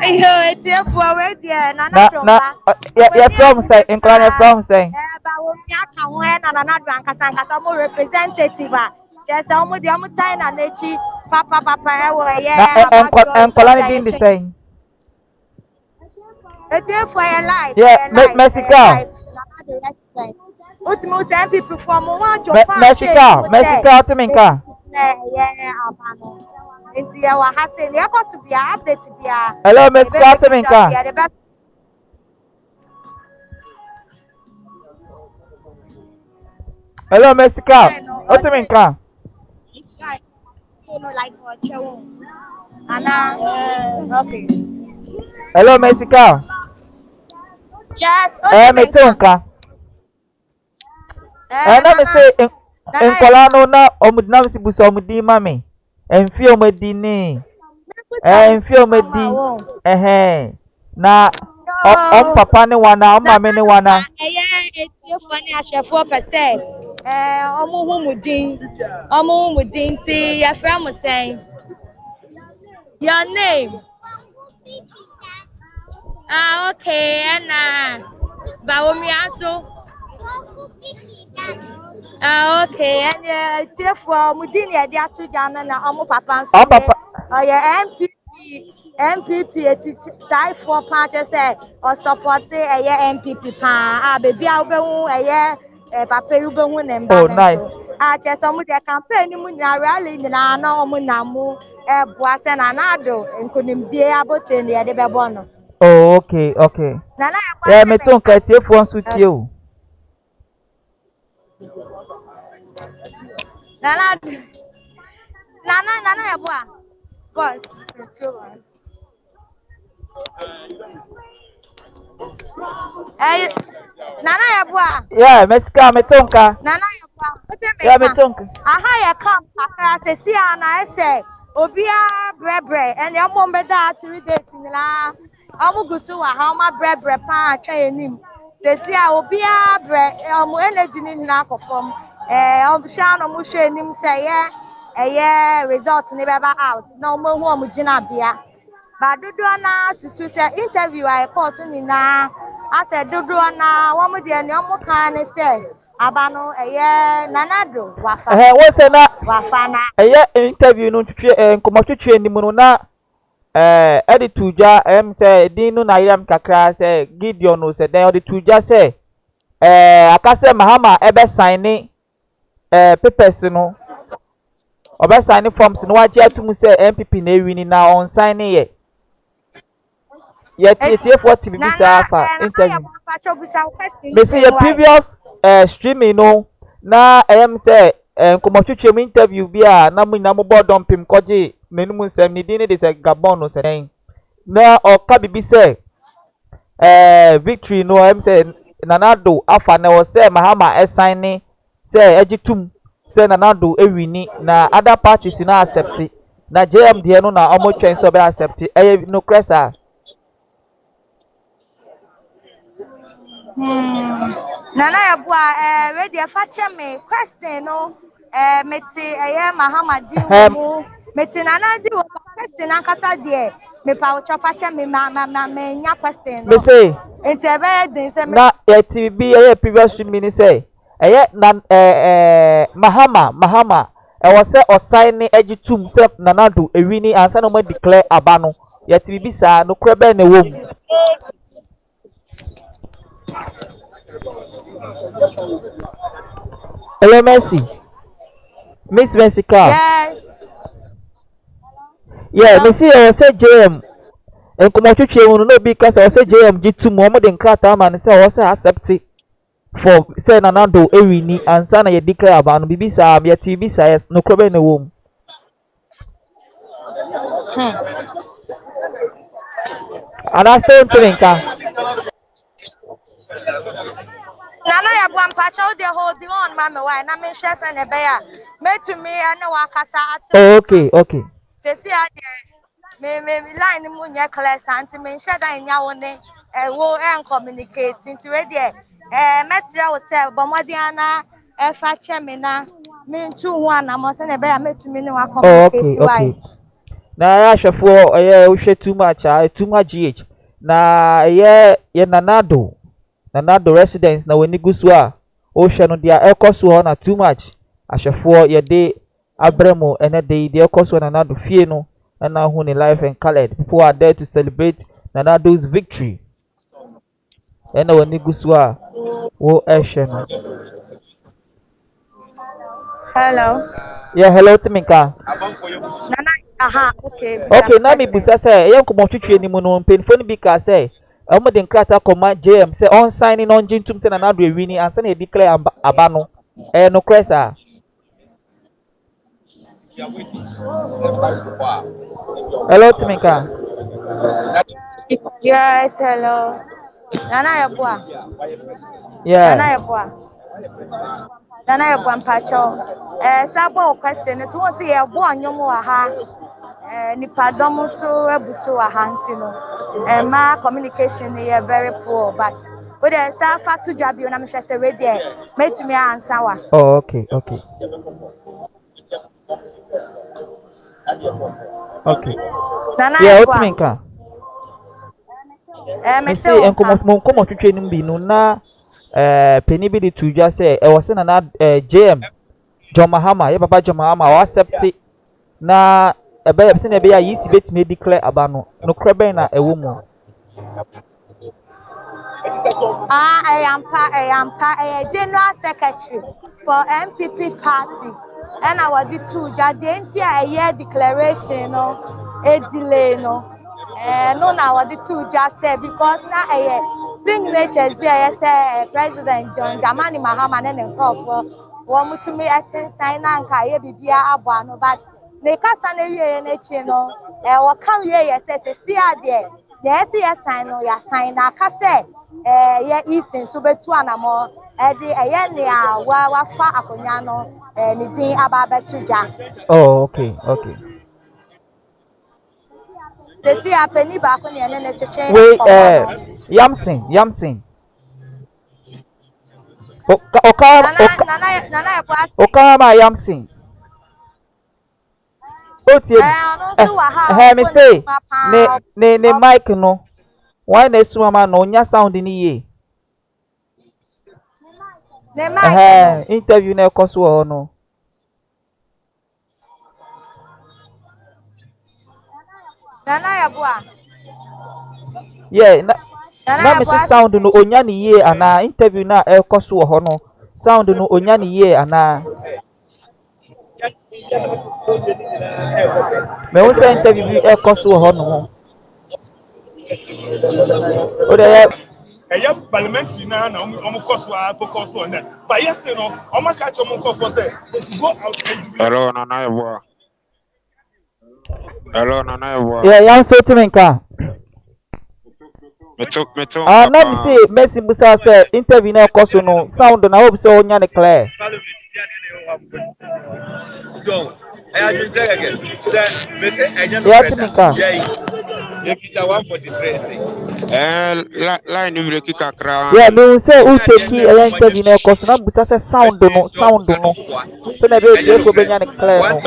It's here for already, Na Nana na Drumba. ya from say nkran ya from say. But when you come when Nana Dranka Sanka, some representative, just almost the almost time and Nechi, Papa, Na yeah, about your enkola job ni that you din di change. say. It's here for your life, Yeah, for your Mexico. life. Nana the explain. Ultimate people from one Japan, Mexico, Mexico to minka. yeah, Abano. Into your Hassan, you're going to be update to be Hello a Mexico to baby shop, minka. the best. Hello Mexico. O to Okay. minka. It's like Anna, okay. Hello Mexico. Yes, what Me you to mean? nka. Na me say Nana, enkola no na omudina me sibuso omudi ma me. Emfi omudi ni. Emfi omudi. Na no, papa ne wana, mama ne wana. it's your funny as your 4%. Omumudin, your friend was saying your name. Okay, and Baomi also. Okay, and therefore, Mudinia, the two Jana, Omo Papa, so Papa. yeah, MPP, tie for punches, or support a MPP pa, baby, I'll be a papa, you be one and Oh nice. banner. I just some of the campaign, Munia rally, and I know Munamu, Boasen and Addo, and couldn't be able to the other Babono. Oh okay, okay. Nana, Yeah, me to nka tie fo nso tie o. Nana, Nana, God, eh, Nana Yabua, Yeah, Mexico me to nka. Nana Yabua, what's your Yeah, me make? to nka. Aha, ya come, Kakra, see, and I say, Obia brebre, and your mom beda 3 days in la. Amugusuwa, how my brebre pa, training. They see, Obia bre, energy in la perform. Shano Mushe, him say, yeah, result never out. No more home, Jinabia. But dodoɔ naa susu sɛ interview a ɛkɔɔ so nyinaa asɛ dodoɔ naa wɔn deɛ nea wɔn kan ne sɛ aba no ɛyɛ nanado Wo se na wafa na. interview no twetwe nkɔmɔ twetwe nim no na ɛde tuja sɛ din no na yam kakra sɛ Gideon no sɛ den ɔde tuja sɛ aka sɛ Mahama ɛbɛ sign ne papers no ɔbɛ sign forms no wagye atum sɛ MPP na ewi ni na on sign yɛ tie for ti bibi saa fa interview me say your previous streaming no na sɛ nkɔmɔ twetwe mu interview bi a na mo nyina mo bɔ dɔmpem kɔgye n'anum nsɛm ne din ne de sɛ Gabon no sɛ den na ɔka bibi sɛ victory no sɛ Nanado afa na wɔ sɛ Mahama ɛsign ne sɛ ɛgye tum sɛ Nanado ewi ni na other parties na accept na JM deɛ no na ɔmo twɛn sɛ ɔbɛ accept ɛyɛ no korɛ saa. Nana Yabua, ready a fache me question no, meti Mahama di mu, meti Nana di wo question ankasa de, me pa ucho fache me me nya question Me no. say Enti ebe den se me na yɛte bi ɛyɛ previous stream ni sɛ ɛyɛ na Mahama ɛwɔ sɛ ɔsan ne agye tum sɛ Nanado ewi ni ansa na ɔmo declare aba no yɛte bi saa no korɛ bɛn na ɛwɔ mu. Hello Mercy, Miss Mexica. yes. Yeah, me see ɛwɔ sɛ JM nkɔmɔ twitwi mu no na obi ka sɛ ɔwɔ sɛ JM gye tum ɔmo de nkrataa ma ne sɛ ɔwɔ sɛ accept for say Nanado ewi ni ansa na ye declare aba no bibi saa ye ti bi saa yes no krobe na wo mu ana still ntiminka. Nana ya bua mpacha o de hold on ma me why na me hwe se ne be ya metumi ene wakasa Oh, atem okay, okay. sesi ade me line mu nya class anti me hwe dan nya wo ne wo en communicate nti we de message wo se bomodi ana fa che me na me ntu hu ana mo se ne be ya metumi ne wa Oh, okay, communicate why okay. Na ya hwefo wohwe too much too much gh na ye nanado residence na wani gusu a wohwe no dia ekoso ho na too much ahwefo ye de abremo ene de ekoso nanado fie no na hu ni life and colored people are there to celebrate nanado's victory ene wani gusu a wo ehwe no. hello Yeah, hello Timinka. nana aha okay Okay, I'm na mi president busa say ye nkomo twetwe ni mu no mpenfo ni bi ka say omo de nkrata koma JM say on signing on jintum say na na do ewini ansa na e declare aba no no kresa. Hello Timinka. yes hello nana ya bua nana Yeah. ya bua Nana ya mpacho sabo question no to say ya bo anyom wa ha nipa dom so ebuso wa ha ntino ma communication is very poor but we dey say fa to dwabio na me hwese we dey metumi ansa wa Oh, okay, okay. Okay. Nana ya Yeah, o bua Timinka. me Me se say wonka nkomo twetwe ni bi no na peni bi de tujwa say e wo say na JM John Mahama ye baba John Mahama o accept na ebe ya na ebe ya yi si betime declare aba no krebe na ewo mu. General Secretary for MPP Party. And I was the two. The entire year declaration, no, a delay, no. No, now I was the two just said because now a signatures there, say President John Dramani Mahama and Crawford. One to me, I sent sign and Kaya Bibia Abuano, but they can't stand a year in a chino. What come here, yes, to see there. Yes, yes, sign, no, yes, sign. I can say. Yɛ easing so betu anamɔ ɛde ɛyɛ nea wafa akonnwa no ne din aba abɛto dwa Oh, okay, okay. sesi apani baako ne ɛne ne twetwe We nkɔmmɔ no Yamson. nana yɛ bo ase Oka ma Yamson. O tie mi. ɔno nso wɔ ha a Me ɔbɔ say n'adwuma ne paa ne ne mic no. Why na esuma ma no nya sound ni ye. ne mic no Interview na ekoso ho no. nana yɛ bo a Yeah, nana na yɛ me bo say ase sound no onya ni ye ana interview na ekoso ho no. Sound no onya ni ye ana. Me won say interview bi ekoso ho no. O de ɛyɛ parliamentary na ɔmo kɔ so a focus on that but yesterday no ɔmo aka kyerɛ ɔmo nkɔfo sɛ to go out and Hello, Nana Eboa. Hello, Nana Eboa. yeah, yam so Timinka. Me too, Papa. Na me say Messi Musa say interview na ekoso no. Sound na hope say onya ne clear. Yeah, Timinka. Line ni break kakra. Yeah, me say who take interview na ekoso na Musa say sound no. So na be tie fo benya ne clear no.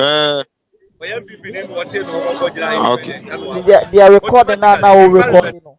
Okay. They are recording now we recording no.